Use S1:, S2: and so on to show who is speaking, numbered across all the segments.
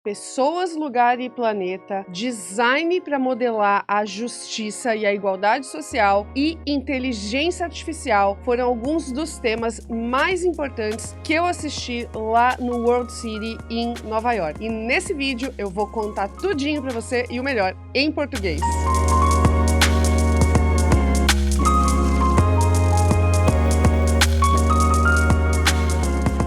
S1: Pessoas, lugar e planeta, design para modelar a justiça e a igualdade social e inteligência artificial foram alguns dos temas mais importantes que eu assisti lá no World City em Nova York. E nesse vídeo eu vou contar tudinho para você e o melhor em português.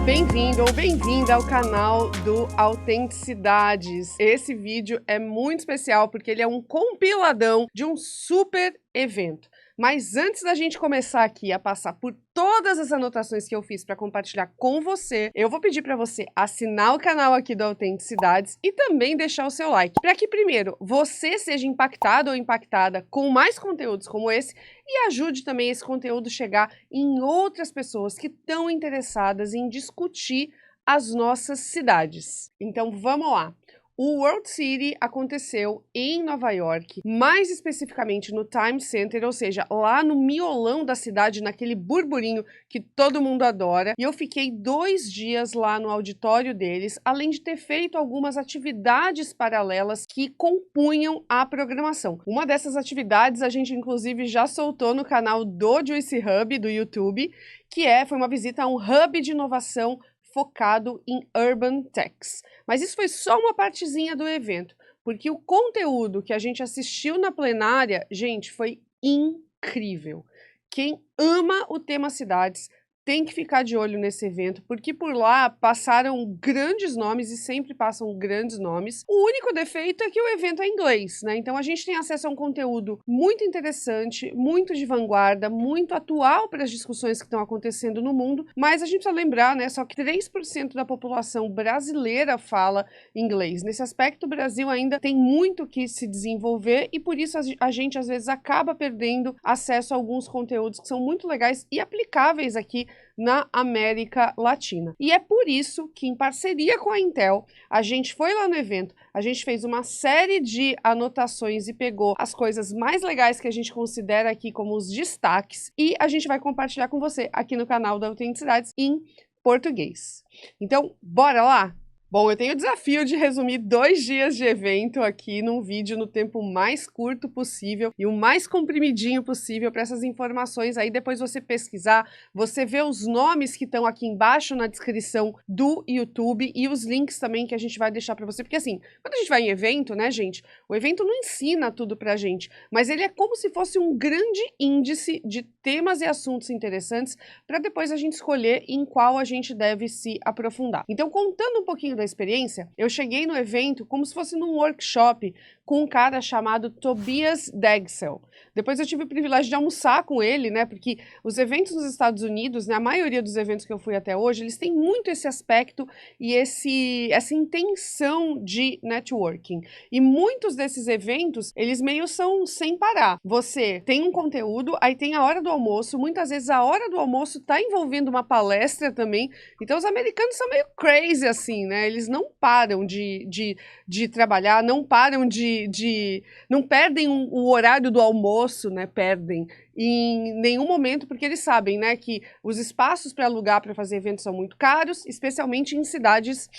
S1: Bem-vindo ou bem-vinda ao canal do Autenticidades. Esse vídeo é muito especial porque ele é um compiladão de um super evento. Mas antes da gente começar aqui a passar por todas as anotações que eu fiz para compartilhar com você, eu vou pedir para você assinar o canal aqui do Autenticidades e também deixar o seu like, para que primeiro você seja impactado ou impactada com mais conteúdos como esse e ajude também esse conteúdo chegar em outras pessoas que estão interessadas em discutir as nossas cidades. Então vamos lá! O World City aconteceu em Nova York, mais especificamente no Times Center, ou seja, lá no miolão da cidade, naquele burburinho que todo mundo adora. E eu fiquei 2 dias lá no auditório deles, além de ter feito algumas atividades paralelas que compunham a programação. Uma dessas atividades a gente inclusive já soltou no canal do Juicy Hub do YouTube, foi uma visita a um hub de inovação focado em Urban Techs. Mas isso foi só uma partezinha do evento, porque o conteúdo que a gente assistiu na plenária, gente, foi incrível. Quem ama o tema cidades tem que ficar de olho nesse evento, porque por lá passaram grandes nomes e sempre passam grandes nomes. O único defeito é que o evento é em inglês, né? Então a gente tem acesso a um conteúdo muito interessante, muito de vanguarda, muito atual para as discussões que estão acontecendo no mundo, mas a gente precisa lembrar, né, só que 3% da população brasileira fala inglês. Nesse aspecto, o Brasil ainda tem muito que se desenvolver e por isso a gente às vezes acaba perdendo acesso a alguns conteúdos que são muito legais e aplicáveis aqui na América Latina. E é por isso que, em parceria com a Intel, a gente foi lá no evento, a gente fez uma série de anotações e pegou as coisas mais legais que a gente considera aqui como os destaques e a gente vai compartilhar com você aqui no canal da Autenticidades em português. Então, bora lá? Bom, eu tenho o desafio de resumir 2 dias de evento aqui num vídeo no tempo mais curto possível e o mais comprimidinho possível para essas informações aí depois você pesquisar, você vê os nomes que estão aqui embaixo na descrição do YouTube e os links também que a gente vai deixar para você, porque assim, quando a gente vai em evento, né, gente, o evento não ensina tudo pra gente, mas ele é como se fosse um grande índice de temas e assuntos interessantes para depois a gente escolher em qual a gente deve se aprofundar. Então, contando um pouquinho da experiência, eu cheguei no evento como se fosse num workshop com um cara chamado Tobias Degsel. Depois eu tive o privilégio de almoçar com ele, né, porque os eventos nos Estados Unidos, né, a maioria dos eventos que eu fui até hoje, eles têm muito esse aspecto e essa intenção de networking. E muitos desses eventos, eles meio são sem parar. Você tem um conteúdo, aí tem a hora do almoço, muitas vezes a hora do almoço tá envolvendo uma palestra também, então os americanos são meio crazy assim, né, eles não param de trabalhar, não param não perdem o horário do almoço, né, perdem em nenhum momento, porque eles sabem, né, que os espaços para alugar para fazer eventos são muito caros, especialmente em cidades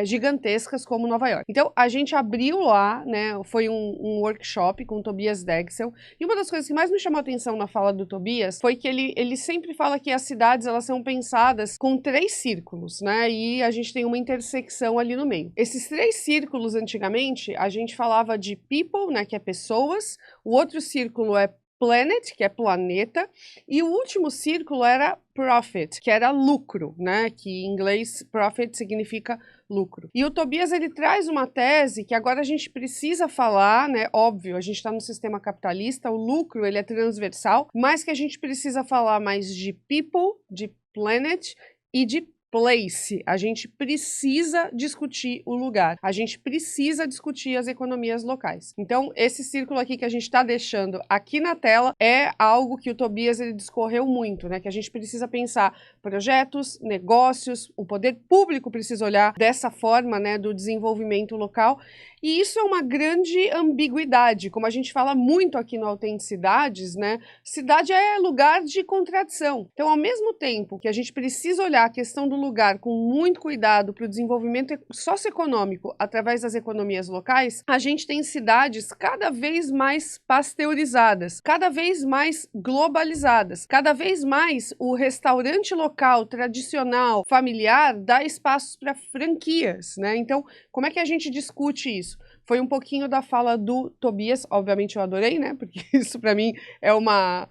S1: gigantescas como Nova York. Então, a gente abriu lá, né, foi um workshop com o Tobias Degsel, e uma das coisas que mais me chamou a atenção na fala do Tobias foi que ele sempre fala que as cidades, elas são pensadas com 3 círculos, né, e a gente tem uma intersecção ali no meio. Esses 3 círculos, antigamente, a gente falava de people, né, que é pessoas, o outro círculo é planet, que é planeta, e o último círculo era profit, que era lucro, né, que em inglês profit significa lucro. E o Tobias, ele traz uma tese que agora a gente precisa falar, né, óbvio, a gente está no sistema capitalista, o lucro, ele é transversal, mas que a gente precisa falar mais de people, de planet e de place. A gente precisa discutir o lugar, a gente precisa discutir as economias locais. Então, esse círculo aqui que a gente está deixando aqui na tela é algo que o Tobias ele discorreu muito, né? Que a gente precisa pensar projetos, negócios, o poder público precisa olhar dessa forma, né, do desenvolvimento local. E isso é uma grande ambiguidade, como a gente fala muito aqui no Autenticidades, né? Cidade é lugar de contradição. Então, ao mesmo tempo que a gente precisa olhar a questão do lugar com muito cuidado para o desenvolvimento socioeconômico através das economias locais, a gente tem cidades cada vez mais pasteurizadas, cada vez mais globalizadas, cada vez mais o restaurante local, tradicional, familiar, dá espaços para franquias, né? Então, como é que a gente discute isso? Foi um pouquinho da fala do Tobias, obviamente eu adorei, né? Porque isso para mim é uma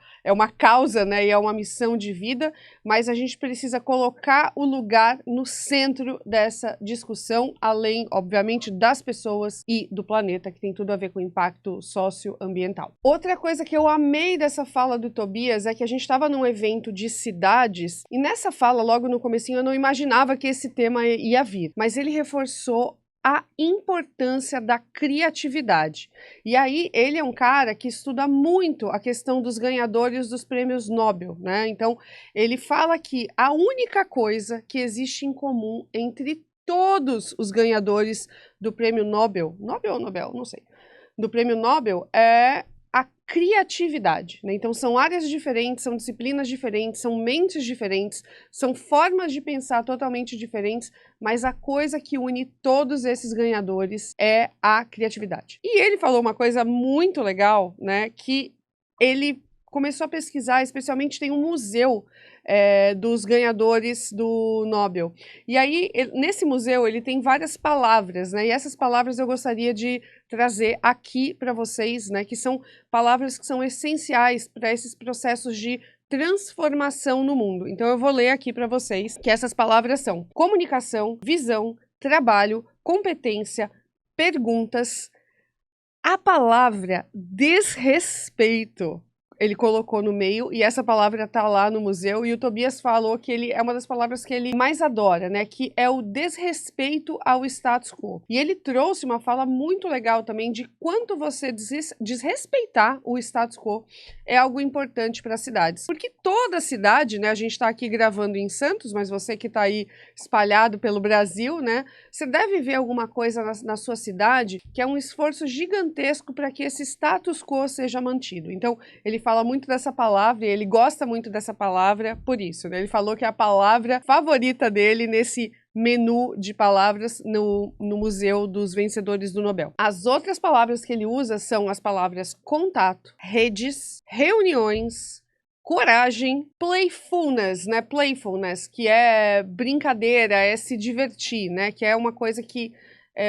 S1: causa, né? E é uma missão de vida, mas a gente precisa colocar o lugar no centro dessa discussão, além, obviamente, das pessoas e do planeta, que tem tudo a ver com o impacto socioambiental. Outra coisa que eu amei dessa fala do Tobias é que a gente estava num evento de cidades, e nessa fala, logo no comecinho, eu não imaginava que esse tema ia vir, mas ele reforçou a importância da criatividade. E aí ele é um cara que estuda muito a questão dos ganhadores dos prêmios Nobel, né? Então ele fala que a única coisa que existe em comum entre todos os ganhadores do prêmio Nobel, Nobel ou Nobel, não sei, do prêmio Nobel é a criatividade, né? Então são áreas diferentes, são disciplinas diferentes, são mentes diferentes, são formas de pensar totalmente diferentes, mas a coisa que une todos esses ganhadores é a criatividade. E ele falou uma coisa muito legal, né, que ele começou a pesquisar, especialmente tem um museu dos ganhadores do Nobel. E aí, nesse museu, ele tem várias palavras, né? E essas palavras eu gostaria de trazer aqui para vocês, né? Que são palavras que são essenciais para esses processos de transformação no mundo. Então eu vou ler aqui para vocês que essas palavras são comunicação, visão, trabalho, competência, perguntas. A palavra desrespeito ele colocou no meio, e essa palavra está lá no museu, e o Tobias falou que ele é uma das palavras que ele mais adora, né, que é o desrespeito ao status quo. E ele trouxe uma fala muito legal também de quanto você desrespeitar o status quo é algo importante para as cidades. Porque toda cidade, né, a gente está aqui gravando em Santos, mas você que está aí espalhado pelo Brasil, né, você deve ver alguma coisa na sua cidade que é um esforço gigantesco para que esse status quo seja mantido. Então, ele fala muito dessa palavra e ele gosta muito dessa palavra por isso, né? Ele falou que é a palavra favorita dele nesse menu de palavras no Museu dos Vencedores do Nobel. As outras palavras que ele usa são as palavras contato, redes, reuniões, coragem, playfulness, né? Playfulness, que é brincadeira, é se divertir, né? Que é uma coisa que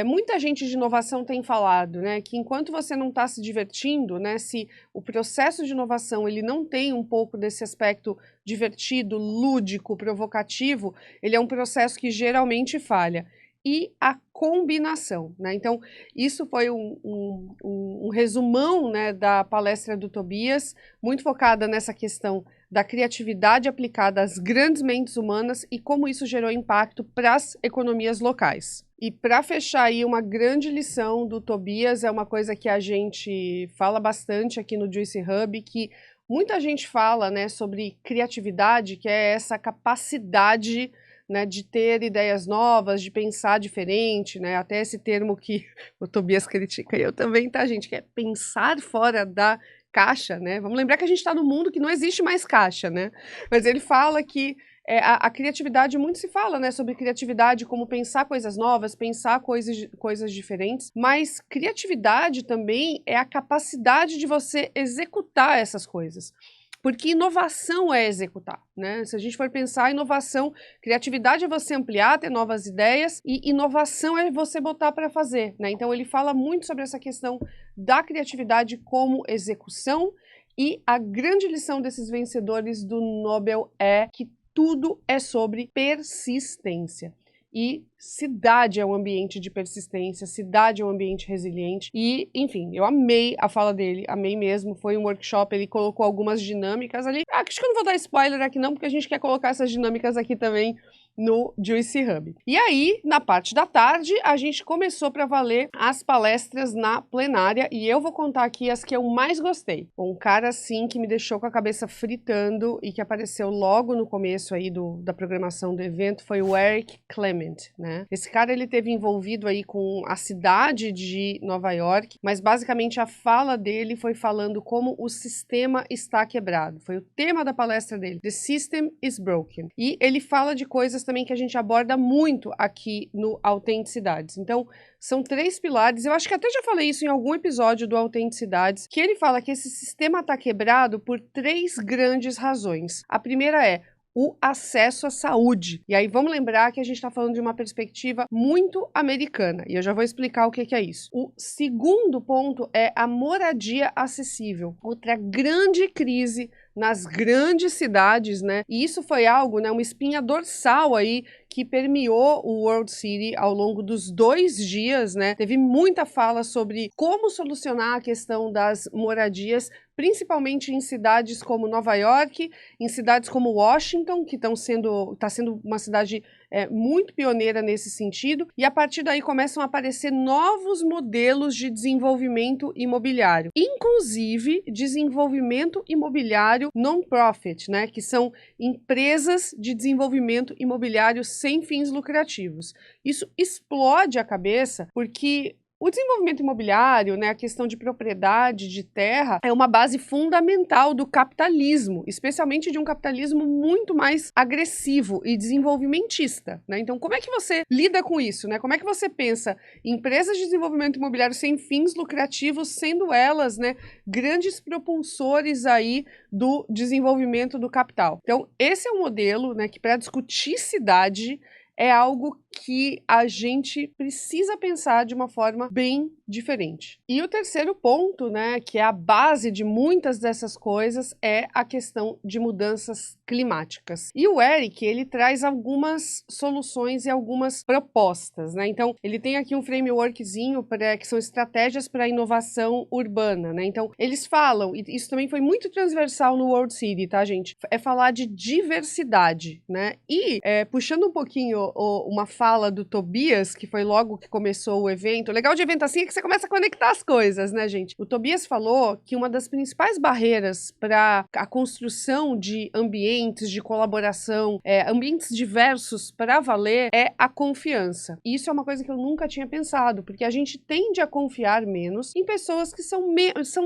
S1: muita gente de inovação tem falado, né, que enquanto você não está se divertindo, né, se o processo de inovação ele não tem um pouco desse aspecto divertido, lúdico, provocativo, ele é um processo que geralmente falha. E a combinação, né? Então, isso foi um resumão, né, da palestra do Tobias, muito focada nessa questão da criatividade aplicada às grandes mentes humanas e como isso gerou impacto para as economias locais. E para fechar aí, uma grande lição do Tobias é uma coisa que a gente fala bastante aqui no Juicy Hub, que muita gente fala, né, sobre criatividade, que é essa capacidade, né, de ter ideias novas, de pensar diferente, né, até esse termo que o Tobias critica, e eu também, tá, gente, que é pensar fora da caixa, né, vamos lembrar que a gente está num mundo que não existe mais caixa, né, mas ele fala que a criatividade, muito se fala, né, sobre criatividade, como pensar coisas novas, pensar coisas diferentes, mas criatividade também é a capacidade de você executar essas coisas. Porque inovação é executar, né? Se a gente for pensar, inovação, criatividade é você ampliar, ter novas ideias, e inovação é você botar para fazer, né? Então ele fala muito sobre essa questão da criatividade como execução, e a grande lição desses vencedores do Nobel é que tudo é sobre persistência. E cidade é um ambiente de persistência, cidade é um ambiente resiliente e, enfim, eu amei a fala dele, amei mesmo, foi um workshop, ele colocou algumas dinâmicas ali, acho que eu não vou dar spoiler aqui não, porque a gente quer colocar essas dinâmicas aqui também no Juicy Hub. E aí, na parte da tarde, a gente começou para valer as palestras na plenária e eu vou contar aqui as que eu mais gostei. Um cara, assim, que me deixou com a cabeça fritando e que apareceu logo no começo aí da programação do evento foi o Eric Clement, né? Esse cara, ele teve envolvido aí com a cidade de Nova York, mas basicamente a fala dele foi falando como o sistema está quebrado. Foi o tema da palestra dele. The System is Broken. E ele fala de coisas também que a gente aborda muito aqui no Autenticidades. Então, são 3 pilares, eu acho que até já falei isso em algum episódio do Autenticidades, que ele fala que esse sistema está quebrado por 3 grandes razões. A primeira é o acesso à saúde. E aí vamos lembrar que a gente está falando de uma perspectiva muito americana, e eu já vou explicar o que é isso. O segundo ponto é a moradia acessível, outra grande crise nas grandes cidades, né? E isso foi algo, né, uma espinha dorsal aí que permeou o World City ao longo dos 2 dias, né? Teve muita fala sobre como solucionar a questão das moradias, principalmente em cidades como Nova York, em cidades como Washington, que está sendo uma cidade muito pioneira nesse sentido, e a partir daí começam a aparecer novos modelos de desenvolvimento imobiliário, inclusive desenvolvimento imobiliário non-profit, né, que são empresas de desenvolvimento imobiliário sem fins lucrativos. Isso explode a cabeça porque o desenvolvimento imobiliário, né, a questão de propriedade de terra, é uma base fundamental do capitalismo, especialmente de um capitalismo muito mais agressivo e desenvolvimentista, né? Então, como é que você lida com isso, né? Como é que você pensa em empresas de desenvolvimento imobiliário sem fins lucrativos, sendo elas, né, grandes propulsores aí do desenvolvimento do capital? Então, esse é um modelo, né, que para discutir cidade é algo que a gente precisa pensar de uma forma bem diferente. E o terceiro ponto, né, que é a base de muitas dessas coisas, é a questão de mudanças climáticas. E o Eric, ele traz algumas soluções e algumas propostas, né? Então, ele tem aqui um frameworkzinho que são estratégias para inovação urbana, né? Então, eles falam, e isso também foi muito transversal no World City, tá, gente? É falar de diversidade, né? E, puxando um pouquinho uma fala do Tobias, que foi logo que começou o evento. O legal de evento assim é que você começa a conectar as coisas, né, gente? O Tobias falou que uma das principais barreiras para a construção de ambientes de colaboração, ambientes diversos para valer, é a confiança. E isso é uma coisa que eu nunca tinha pensado, porque a gente tende a confiar menos em pessoas que são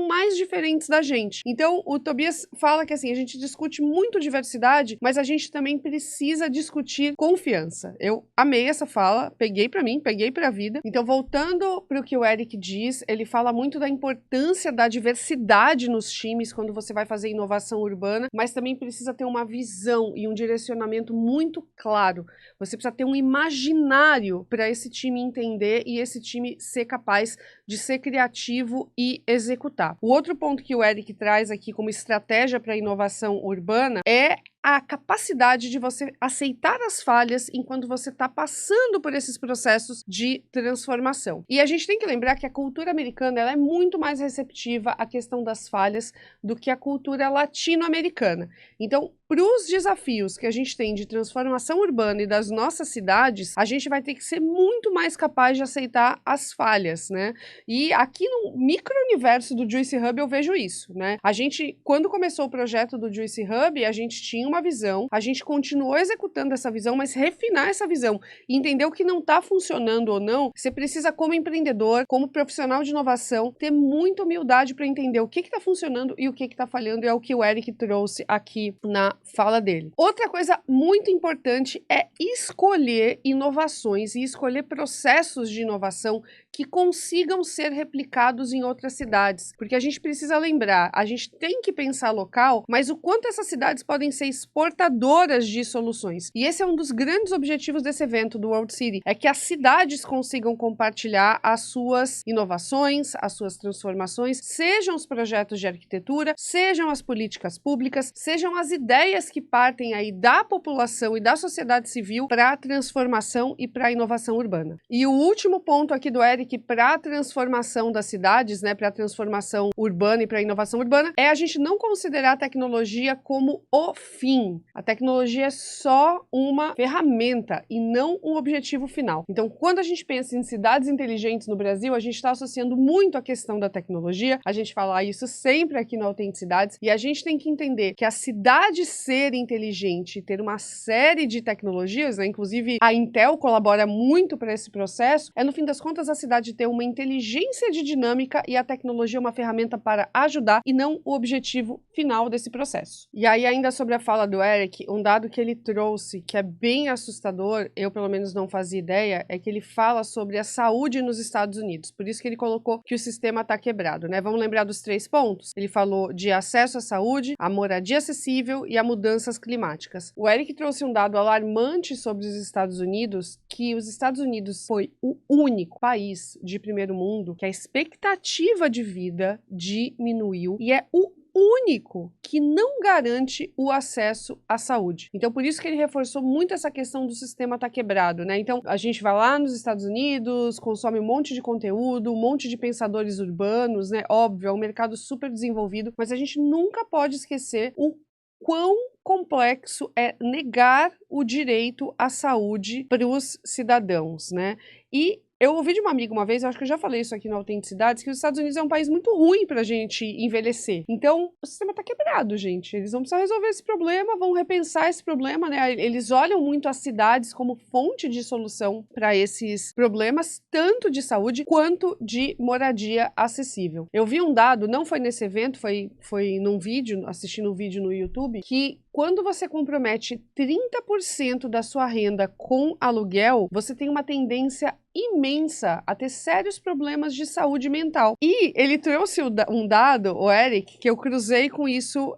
S1: mais diferentes da gente. Então, o Tobias fala que assim, a gente discute muito diversidade, mas a gente também precisa discutir confiança. Eu amei essa fala, peguei pra mim, peguei pra vida. Então, voltando pro que o Eric diz, ele fala muito da importância da diversidade nos times quando você vai fazer inovação urbana, mas também precisa ter uma visão e um direcionamento muito claro. Você precisa ter um imaginário para esse time entender e esse time ser capaz de ser criativo e executar. O outro ponto que o Eric traz aqui como estratégia para a inovação urbana é a capacidade de você aceitar as falhas enquanto você está passando por esses processos de transformação. E a gente tem que lembrar que a cultura americana ela é muito mais receptiva à questão das falhas do que a cultura latino-americana. Então, para os desafios que a gente tem de transformação urbana e das nossas cidades, a gente vai ter que ser muito mais capaz de aceitar as falhas, né? E aqui no micro-universo do Juicy Hub eu vejo isso, né? A gente, quando começou o projeto do Juicy Hub, a gente tinha uma visão, a gente continuou executando essa visão, mas refinar essa visão e entender o que não está funcionando ou não, você precisa, como empreendedor, como profissional de inovação, ter muita humildade para entender o que está funcionando e o que está falhando, e é o que o Eric trouxe aqui na fala dele. Outra coisa muito importante é escolher inovações e escolher processos de inovação que consigam ser replicados em outras cidades, porque a gente precisa lembrar, a gente tem que pensar local, mas o quanto essas cidades podem ser exportadoras de soluções. E esse é um dos grandes objetivos desse evento do World City, é que as cidades consigam compartilhar as suas inovações, as suas transformações, sejam os projetos de arquitetura, sejam as políticas públicas, sejam as ideias que partem aí da população e da sociedade civil para a transformação e para a inovação urbana. E o último ponto aqui do Eric para a transformação das cidades, né, para a transformação urbana e para a inovação urbana, é a gente não considerar a tecnologia como o fim. A tecnologia é só uma ferramenta e não um objetivo final. Então, quando a gente pensa em cidades inteligentes no Brasil, a gente está associando muito a questão da tecnologia, a gente fala isso sempre aqui no Autenticidades, e a gente tem que entender que a cidade ser inteligente e ter uma série de tecnologias, né, inclusive a Intel colabora muito para esse processo, no fim das contas, a cidade necessidade de ter uma inteligência de dinâmica e a tecnologia é uma ferramenta para ajudar e não o objetivo final desse processo. E aí, ainda sobre a fala do Eric, um dado que ele trouxe que é bem assustador, eu pelo menos não fazia ideia, é que ele fala sobre a saúde nos Estados Unidos. Por isso que ele colocou que o sistema está quebrado, né? Vamos lembrar dos 3 pontos? Ele falou de acesso à saúde, a moradia acessível e a mudanças climáticas. O Eric trouxe um dado alarmante sobre os Estados Unidos, que os Estados Unidos foi o único país de primeiro mundo que a expectativa de vida diminuiu e é o único que não garante o acesso à saúde. Então, por isso que ele reforçou muito essa questão do sistema estar quebrado, né? Então, a gente vai lá nos Estados Unidos, consome um monte de conteúdo, um monte de pensadores urbanos, né? Óbvio, é um mercado super desenvolvido, mas a gente nunca pode esquecer o quão complexo é negar o direito à saúde para os cidadãos, né? E eu ouvi de uma amiga uma vez, eu acho que eu já falei isso aqui no Autenticidades, que os Estados Unidos é um país muito ruim pra gente envelhecer. Então, o sistema tá quebrado, gente. Eles vão precisar resolver esse problema, vão repensar esse problema, né? Eles olham muito as cidades como fonte de solução para esses problemas, tanto de saúde quanto de moradia acessível. Eu vi um dado, não foi nesse evento, foi num vídeo, assistindo um vídeo no YouTube, que quando você compromete 30% da sua renda com aluguel, você tem uma tendência imensa a ter sérios problemas de saúde mental. E ele trouxe um dado, o Eric, que eu cruzei com isso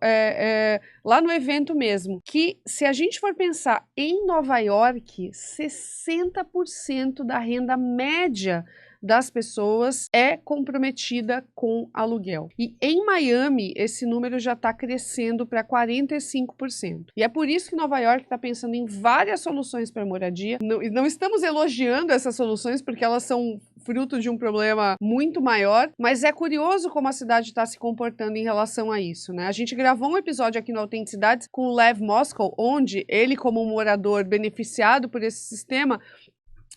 S1: lá no evento mesmo, que se a gente for pensar em Nova York, 60% da renda média das pessoas é comprometida com aluguel. E em Miami, esse número já está crescendo para 45%. E é por isso que Nova York está pensando em várias soluções para moradia. Não estamos elogiando essas soluções porque elas são fruto de um problema muito maior, mas é curioso como a cidade está se comportando em relação a isso, né? A gente gravou um episódio aqui no Autenticidades com o Lev Moscow, onde ele, como um morador beneficiado por esse sistema,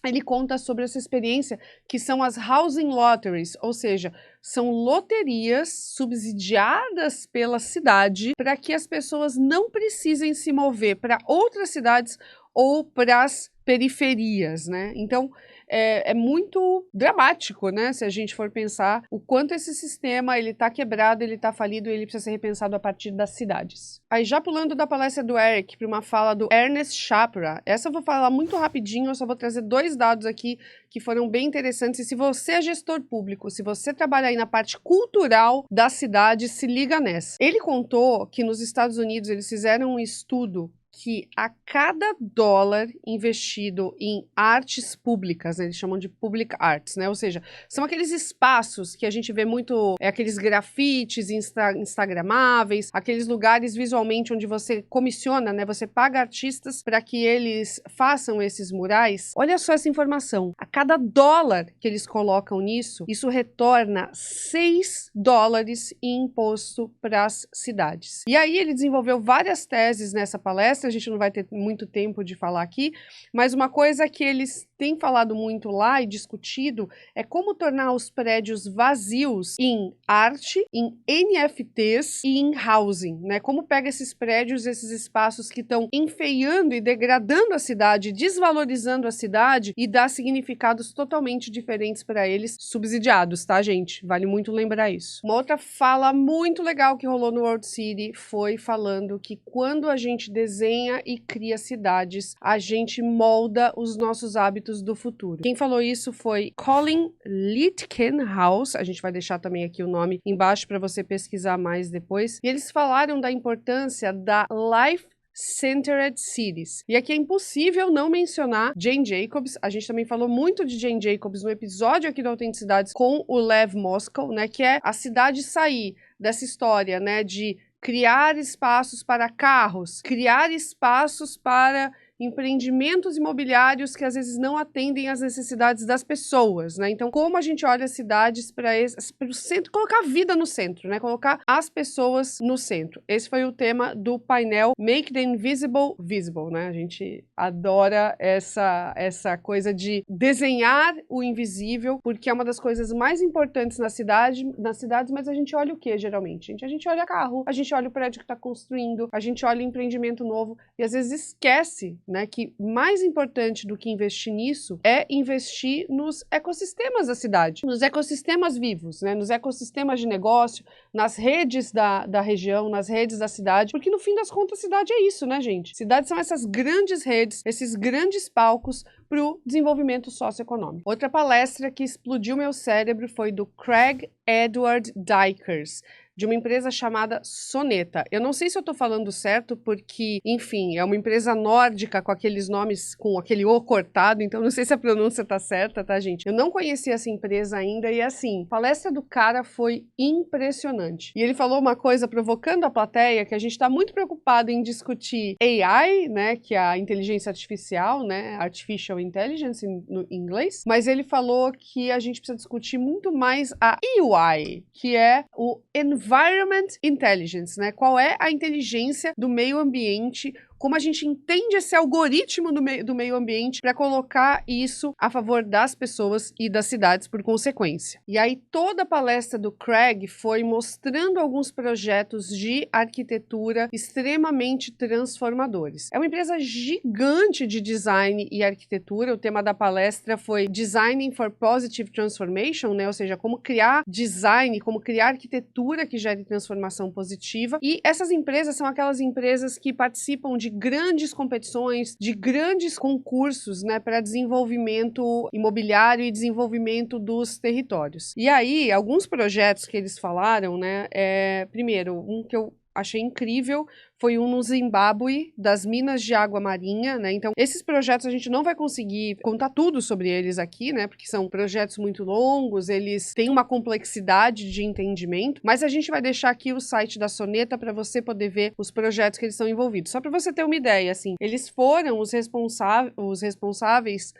S1: ele conta sobre essa experiência que são as housing lotteries, ou seja, são loterias subsidiadas pela cidade para que as pessoas não precisem se mover para outras cidades ou para as periferias, né? Então, é muito dramático, né? Se a gente for pensar o quanto esse sistema ele tá quebrado, ele tá falido, ele precisa ser repensado a partir das cidades. Aí já pulando da palestra do Eric para uma fala do Ernest Chapra, essa eu vou falar muito rapidinho, eu só vou trazer 2 dados aqui que foram bem interessantes. E se você é gestor público, se você trabalha aí na parte cultural da cidade, se liga nessa. Ele contou que nos Estados Unidos eles fizeram um estudo que a cada dólar investido em artes públicas, né, eles chamam de public arts, né, ou seja, são aqueles espaços que a gente vê muito, aqueles grafites instagramáveis, aqueles lugares visualmente onde você comissiona, né, você paga artistas para que eles façam esses murais. Olha só essa informação, a cada dólar que eles colocam nisso, isso retorna 6 dólares em imposto para as cidades. E aí ele desenvolveu várias teses nessa palestra, a gente não vai ter muito tempo de falar aqui, mas uma coisa que eles têm falado muito lá e discutido é como tornar os prédios vazios em arte, em NFTs e em housing, né? Como pega esses prédios, esses espaços que estão enfeiando e degradando a cidade, desvalorizando a cidade e dá significados totalmente diferentes para eles, subsidiados, tá, gente? Vale muito lembrar isso. Uma outra fala muito legal que rolou no World City foi falando que quando a gente desenha e cria cidades, a gente molda os nossos hábitos do futuro. Quem falou isso foi Colin Lichtkenhaus, a gente vai deixar também aqui o nome embaixo para você pesquisar mais depois, e eles falaram da importância da Life-Centered Cities. E aqui é impossível não mencionar Jane Jacobs, a gente também falou muito de Jane Jacobs no episódio aqui do Autenticidades com o Lev Moscow, né, que é a cidade sair dessa história, né, de criar espaços para carros, criar espaços para empreendimentos imobiliários que às vezes não atendem às necessidades das pessoas, né? Então, como a gente olha as cidades para o centro, colocar a vida no centro, né? Colocar as pessoas no centro. Esse foi o tema do painel Make the Invisible Visible, né? A gente adora essa coisa de desenhar o invisível, porque é uma das coisas mais importantes nas cidades, mas a gente olha o que geralmente? A gente olha carro, a gente olha o prédio que está construindo, a gente olha o empreendimento novo e às vezes esquece né, que mais importante do que investir nisso é investir nos ecossistemas da cidade, nos ecossistemas vivos, né, nos ecossistemas de negócio, nas redes da região, nas redes da cidade, porque no fim das contas a cidade é isso, né, gente? Cidades são essas grandes redes, esses grandes palcos para o desenvolvimento socioeconômico. Outra palestra que explodiu meu cérebro foi do Craig Edward Dykers, de uma empresa chamada Soneta. Eu não sei se eu tô falando certo, porque, enfim, é uma empresa nórdica com aqueles nomes, com aquele O cortado, então não sei se a pronúncia tá certa, tá, gente? Eu não conhecia essa empresa ainda e, assim, a palestra do cara foi impressionante. E ele falou uma coisa provocando a plateia, que a gente tá muito preocupado em discutir AI, né, que é a inteligência artificial, né, Artificial Intelligence no inglês, mas ele falou que a gente precisa discutir muito mais a EY, que é o Environment Intelligence, né? Qual é a inteligência do meio ambiente, como a gente entende esse algoritmo do meio ambiente para colocar isso a favor das pessoas e das cidades por consequência. E aí toda a palestra do Craig foi mostrando alguns projetos de arquitetura extremamente transformadores. É uma empresa gigante de design e arquitetura. O tema da palestra foi Designing for Positive Transformation, né? Ou seja, como criar design, como criar arquitetura que gere transformação positiva. E essas empresas são aquelas empresas que participam de grandes competições, de grandes concursos, né, para desenvolvimento imobiliário e desenvolvimento dos territórios. E aí, alguns projetos que eles falaram, né, primeiro, um que eu achei incrível foi um no Zimbábue, das minas de água marinha, né? Então, esses projetos a gente não vai conseguir contar tudo sobre eles aqui, né? Porque são projetos muito longos, eles têm uma complexidade de entendimento, mas a gente vai deixar aqui o site da Soneta para você poder ver os projetos que eles estão envolvidos. Só para você ter uma ideia, assim, eles foram os responsáveis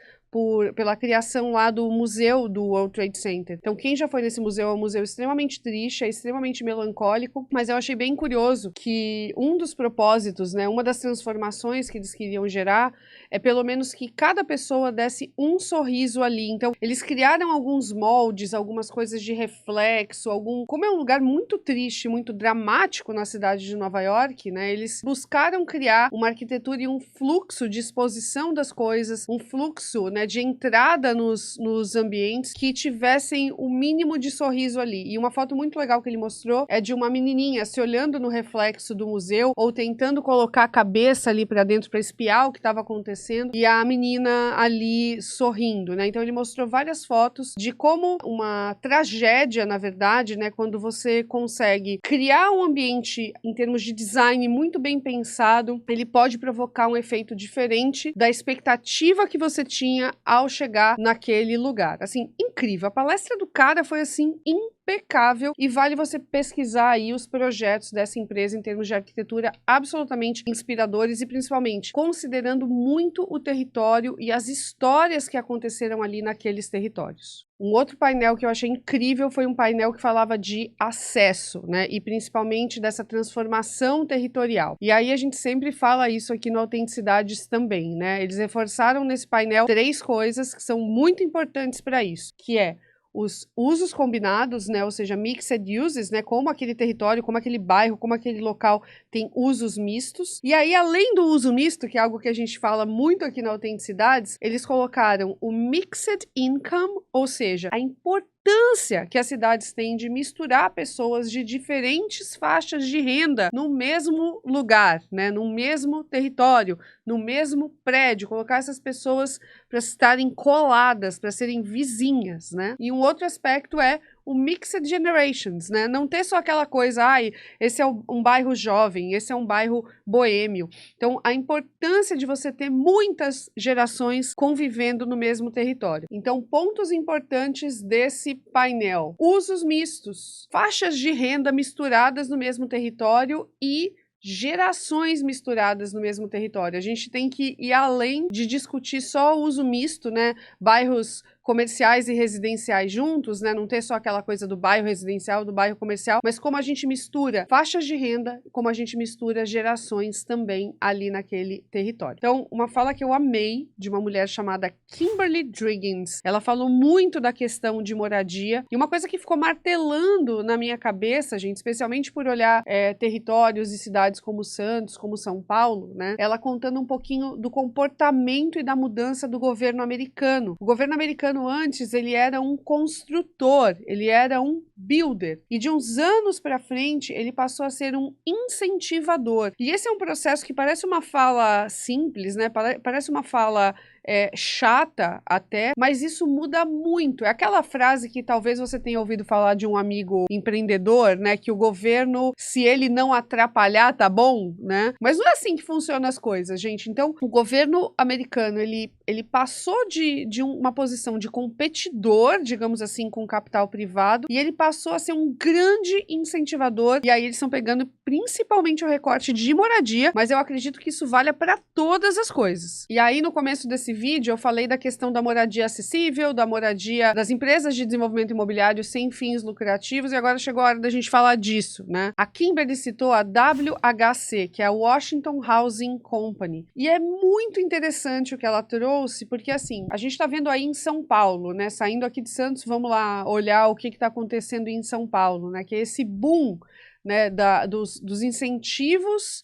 S1: pela criação lá do museu do World Trade Center. Então, quem já foi nesse museu é um museu extremamente triste, é extremamente melancólico, mas eu achei bem curioso que um dos propósitos, né, uma das transformações que eles queriam gerar é pelo menos que cada pessoa desse um sorriso ali. Então, eles criaram alguns moldes, algumas coisas de reflexo, como é um lugar muito triste, muito dramático na cidade de Nova York, né, eles buscaram criar uma arquitetura e um fluxo de exposição das coisas, um fluxo, né, de entrada nos ambientes que tivessem o mínimo de sorriso ali. E uma foto muito legal que ele mostrou é de uma menininha se olhando no reflexo do museu ou tentando colocar a cabeça ali para dentro para espiar o que estava acontecendo e a menina ali sorrindo, né? Então ele mostrou várias fotos de como uma tragédia, na verdade, né, quando você consegue criar um ambiente em termos de design muito bem pensado, ele pode provocar um efeito diferente da expectativa que você tinha ao chegar naquele lugar. Assim, incrível. A palestra do cara foi, assim, impecável e vale você pesquisar aí os projetos dessa empresa em termos de arquitetura absolutamente inspiradores e principalmente considerando muito o território e as histórias que aconteceram ali naqueles territórios. Um outro painel que eu achei incrível foi um painel que falava de acesso, né, e principalmente dessa transformação territorial. E aí a gente sempre fala isso aqui no Autenticidades também, né? Eles reforçaram nesse painel 3 coisas que são muito importantes para isso, que é os usos combinados, né, ou seja, mixed uses, né, como aquele território, como aquele bairro, como aquele local tem usos mistos. E aí, além do uso misto, que é algo que a gente fala muito aqui na Autenticidades, eles colocaram o mixed income, ou seja, a importância que as cidades têm de misturar pessoas de diferentes faixas de renda no mesmo lugar, né, no mesmo território, no mesmo prédio, colocar essas pessoas para estarem coladas, para serem vizinhas, né? E um outro aspecto é o Mixed Generations, né? Não ter só aquela coisa, esse é um bairro jovem, esse é um bairro boêmio. Então, a importância de você ter muitas gerações convivendo no mesmo território. Então, pontos importantes desse painel: usos mistos, faixas de renda misturadas no mesmo território e gerações misturadas no mesmo território. A gente tem que ir além de discutir só o uso misto, né? Bairros comerciais e residenciais juntos, né? Não ter só aquela coisa do bairro residencial, do bairro comercial, mas como a gente mistura faixas de renda, como a gente mistura gerações também ali naquele território. Então, uma fala que eu amei de uma mulher chamada Kimberly Driggins. Ela falou muito da questão de moradia e uma coisa que ficou martelando na minha cabeça, gente, especialmente por olhar territórios e cidades como Santos, como São Paulo, né? Ela contando um pouquinho do comportamento e da mudança do governo americano. O governo americano antes, ele era um construtor, ele era um builder. E de uns anos para frente, ele passou a ser um incentivador. E esse é um processo que parece uma fala simples, né? Parece uma fala chata até, mas isso muda muito. É aquela frase que talvez você tenha ouvido falar de um amigo empreendedor, né? Que o governo, se ele não atrapalhar, tá bom, né? Mas não é assim que funcionam as coisas, gente. Então, o governo americano, ele passou de uma posição de competidor, digamos assim, com o capital privado, e ele passou a ser um grande incentivador, e aí eles estão pegando principalmente o recorte de moradia, mas eu acredito que isso valha para todas as coisas. E aí, no começo desse vídeo, eu falei da questão da moradia acessível, da moradia das empresas de desenvolvimento imobiliário sem fins lucrativos, e agora chegou a hora da gente falar disso, né? A Kimberly citou a WHC, que é a Washington Housing Company, e é muito interessante o que ela trouxe, porque assim, a gente tá vendo aí em São Paulo, né? Saindo aqui de Santos, vamos lá olhar o que tá acontecendo em São Paulo, né? Que é esse boom, né, dos incentivos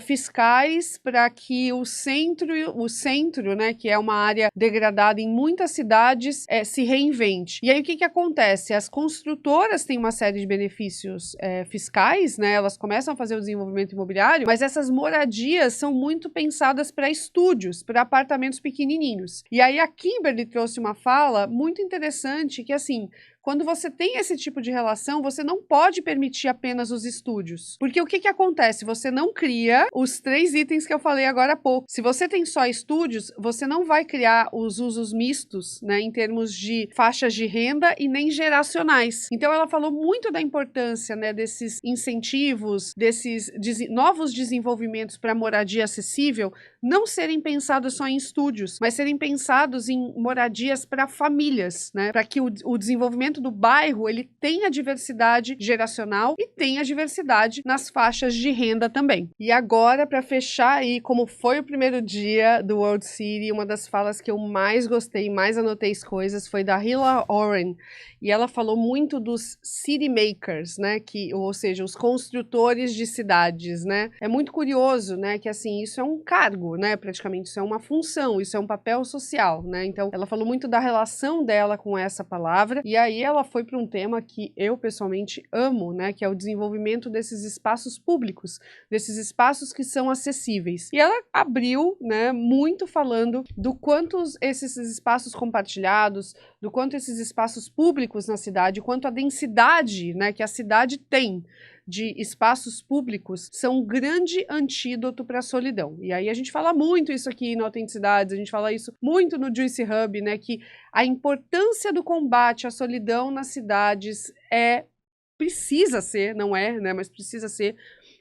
S1: fiscais para que o centro, né, que é uma área degradada em muitas cidades, se reinvente. E aí o que acontece? As construtoras têm uma série de benefícios fiscais, né, elas começam a fazer o desenvolvimento imobiliário, mas essas moradias são muito pensadas para estúdios, para apartamentos pequenininhos. E aí a Kimberly trouxe uma fala muito interessante que, assim, quando você tem esse tipo de relação, você não pode permitir apenas os estúdios. Porque o que acontece? Você não cria os 3 itens que eu falei agora há pouco. Se você tem só estúdios, você não vai criar os usos mistos, né, em termos de faixas de renda e nem geracionais. Então ela falou muito da importância, né, desses incentivos, desses novos desenvolvimentos para moradia acessível, não serem pensados só em estúdios, mas serem pensados em moradias para famílias, né, para que o desenvolvimento do bairro, ele tem a diversidade geracional e tem a diversidade nas faixas de renda também. E agora, para fechar aí, como foi o primeiro dia do World City, uma das falas que eu mais gostei, mais anotei as coisas, foi da Hila Oren, e ela falou muito dos city makers, né, ou seja, os construtores de cidades, né. É muito curioso, né, que assim, isso é um cargo, né, praticamente, isso é uma função, isso é um papel social, né. Então, ela falou muito da relação dela com essa palavra, e aí ela foi para um tema que eu pessoalmente amo, né, que é o desenvolvimento desses espaços públicos, desses espaços que são acessíveis. E ela abriu, né, muito falando do quanto esses espaços compartilhados, do quanto esses espaços públicos na cidade, quanto a densidade, né, que a cidade tem de espaços públicos são um grande antídoto para a solidão. E aí a gente fala muito isso aqui no Autenticidades, a gente fala isso muito no Juicy Hub, né, que a importância do combate à solidão nas cidades precisa ser, não é, né, mas precisa ser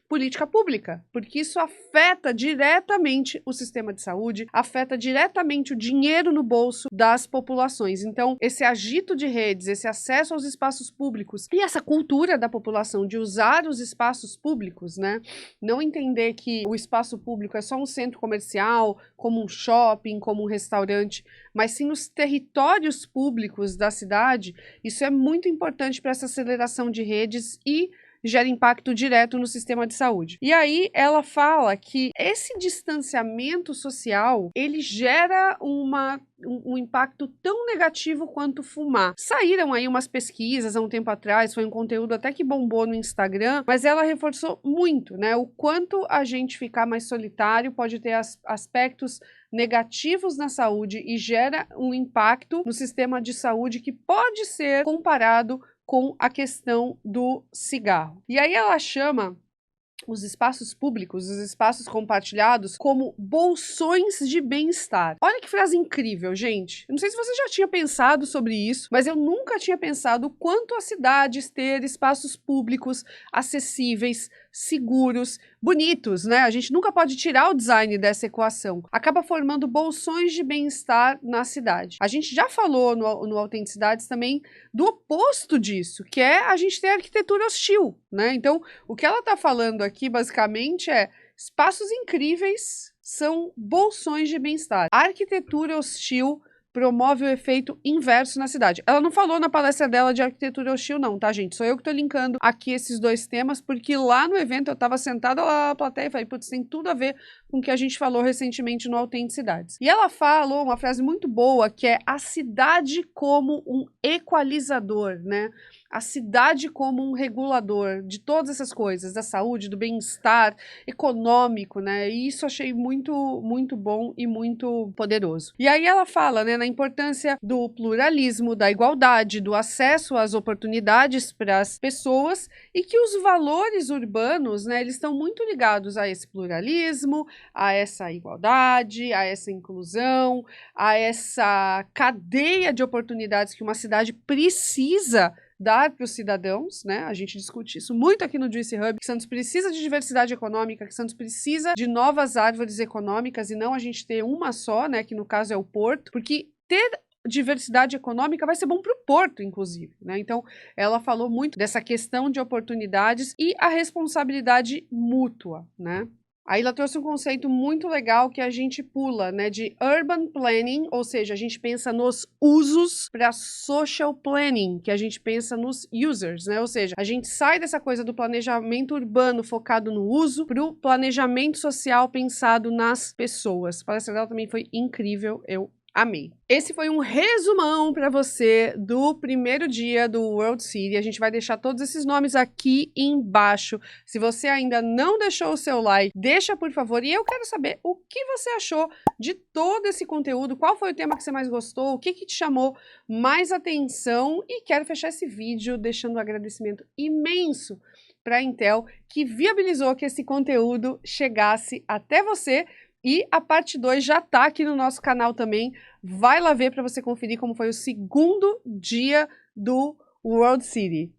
S1: política pública, porque isso afeta diretamente o sistema de saúde, afeta diretamente o dinheiro no bolso das populações. Então, esse agito de redes, esse acesso aos espaços públicos e essa cultura da população de usar os espaços públicos, né? Não entender que o espaço público é só um centro comercial, como um shopping, como um restaurante, mas sim os territórios públicos da cidade, isso é muito importante para essa aceleração de redes e gera impacto direto no sistema de saúde. E aí ela fala que esse distanciamento social, ele gera um impacto tão negativo quanto fumar. Saíram aí umas pesquisas há um tempo atrás, foi um conteúdo até que bombou no Instagram, mas ela reforçou muito, né, o quanto a gente ficar mais solitário pode ter aspectos negativos na saúde e gera um impacto no sistema de saúde que pode ser comparado com a questão do cigarro. E aí ela chama os espaços públicos, os espaços compartilhados, como bolsões de bem-estar. Olha que frase incrível, gente. Eu não sei se você já tinha pensado sobre isso, mas eu nunca tinha pensado o quanto as cidades ter espaços públicos acessíveis, seguros, bonitos, né? A gente nunca pode tirar o design dessa equação. Acaba formando bolsões de bem-estar na cidade. A gente já falou no Autenticidades também do oposto disso, que é a gente ter arquitetura hostil, né? Então, o que ela está falando aqui, basicamente, é espaços incríveis são bolsões de bem-estar. A arquitetura hostil promove o efeito inverso na cidade. Ela não falou na palestra dela de arquitetura hostil não, tá, gente? Sou eu que tô linkando aqui esses dois temas, porque lá no evento eu tava sentada lá na plateia e falei, putz, tem tudo a ver com o que a gente falou recentemente no Autenticidades. E ela falou uma frase muito boa, que é a cidade como um equalizador, né? A cidade como um regulador de todas essas coisas, da saúde, do bem-estar econômico, né? E isso achei muito, muito bom e muito poderoso. E aí ela fala, né, na importância do pluralismo, da igualdade, do acesso às oportunidades para as pessoas e que os valores urbanos, né, eles estão muito ligados a esse pluralismo, a essa igualdade, a essa inclusão, a essa cadeia de oportunidades que uma cidade precisa dar para os cidadãos, né? A gente discute isso muito aqui no Juicy Hub, que Santos precisa de diversidade econômica, que Santos precisa de novas árvores econômicas e não a gente ter uma só, né? Que no caso é o Porto, porque ter diversidade econômica vai ser bom para o Porto, inclusive, né? Então, ela falou muito dessa questão de oportunidades e a responsabilidade mútua, né? Aí ela trouxe um conceito muito legal que a gente pula, né, de urban planning, ou seja, a gente pensa nos usos, para social planning, que a gente pensa nos users, né, ou seja, a gente sai dessa coisa do planejamento urbano focado no uso para o planejamento social pensado nas pessoas. A palestra dela também foi incrível, eu amei. Esse foi um resumão para você do primeiro dia do World City. A gente vai deixar todos esses nomes aqui embaixo. Se você ainda não deixou o seu like, deixa por favor. E eu quero saber o que você achou de todo esse conteúdo. Qual foi o tema que você mais gostou? O que te chamou mais atenção? E quero fechar esse vídeo deixando um agradecimento imenso para a Intel, que viabilizou que esse conteúdo chegasse até você. E a parte 2 já tá aqui no nosso canal também. Vai lá ver para você conferir como foi o segundo dia do World City.